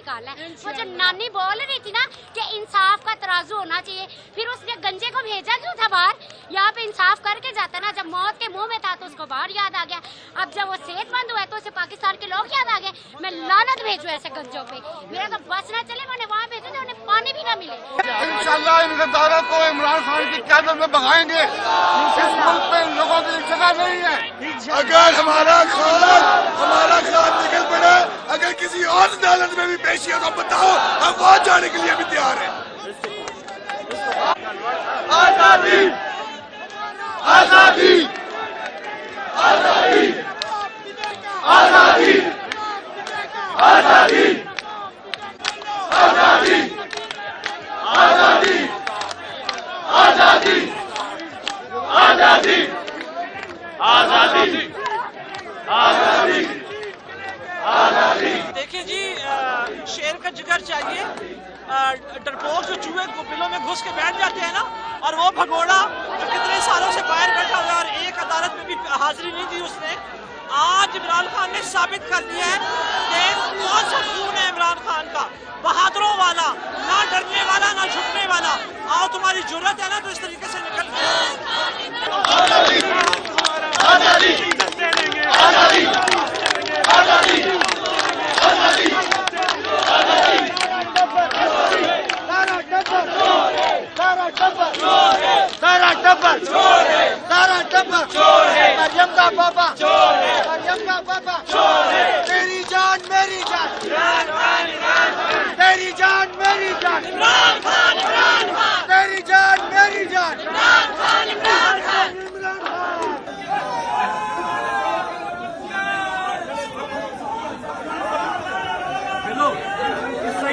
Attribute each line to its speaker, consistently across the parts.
Speaker 1: निकालना है। वो जो नानी बोल रही थी ना कि इंसाफ का तराजू होना चाहिए, फिर उसने गंजे को भेजा क्यों था बाहर? यहाँ पे इंसाफ करके जाता ना। जब मौत के मुंह में था तो उसको बाहर याद आ गया, अब जब वो सेहतमंद हुआ तो उसे पाकिस्तान के लोग याद आ गए। मैं लानत भेजू ऐसे गंजों पे, मेरा तो बस ना चले, मैंने वहाँ भेजू तो उन्हें पानी भी ना मिले।
Speaker 2: इंशाल्लाह इनके दादा को इमरान खान की क़यादत में भगाएंगे। इस मुल्क में इन लोगों की जगह नहीं है।
Speaker 3: अगर हमारा खान निकल पड़ा, अगर किसी और अदालत में भी पेशी हो तो बताओ, हम वहाँ जाने के लिए भी तैयार हैं। आजादी आजादी आजादी आजादी आजादी आजादी आजादी आजादी आजादी आजादी आजादी आजादी।
Speaker 4: देखिए जी, शेर का जिगर चाहिए। डरपोक जो चूहे बिलों में घुस के बैठ जाते हैं ना, और वो भगोड़ा जो कितने सालों से बाहर बैठा हुआ है और एक अदालत में भी हाजिरी नहीं दी उसने, आज इमरान खान ने साबित कर दिया है कि कौन सा खून है इमरान खान का, बहादुरों वाला, ना डरने वाला ना झुकने वाला। आओ तुम्हारी जरूरत है ना तो इस तरीके से निकल
Speaker 3: आजादी आजादी आजादी आजादी आजादी आजादी।
Speaker 2: सारा टब्बर चोर है, सारा टब्बर चोर है, मरियम का पापा चोर है, मरियम का पापा चोर है। तेरी जान मेरी जान, तेरी जान मेरी जान, तेरी जान मेरी जान।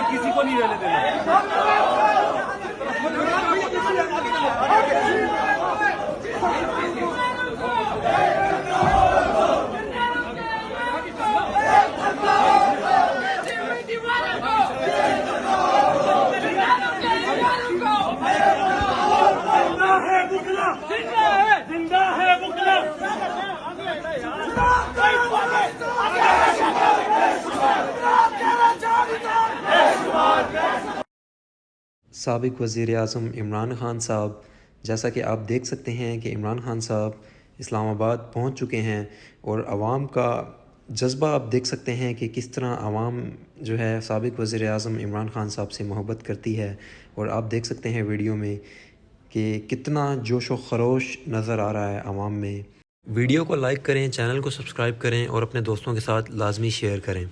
Speaker 5: किसी को नहीं रहने देना। जिंदा है बुकला।
Speaker 6: साबिक़ वज़ीर-ए-आज़म इमरान खान साहब, जैसा कि आप देख सकते हैं कि इमरान खान साहब इस्लामाबाद पहुंच चुके हैं और आवाम का जज्बा आप देख सकते हैं कि किस तरह आवाम जो है साबिक़ वज़ीर-ए-आज़म इमरान खान साहब से मोहब्बत करती है। और आप देख सकते हैं वीडियो में कि कितना जोश व खरोश नज़र आ रहा है आवाम में। वीडियो को लाइक करें, चैनल को सब्सक्राइब करें और अपने दोस्तों के साथ लाजमी शेयर करें।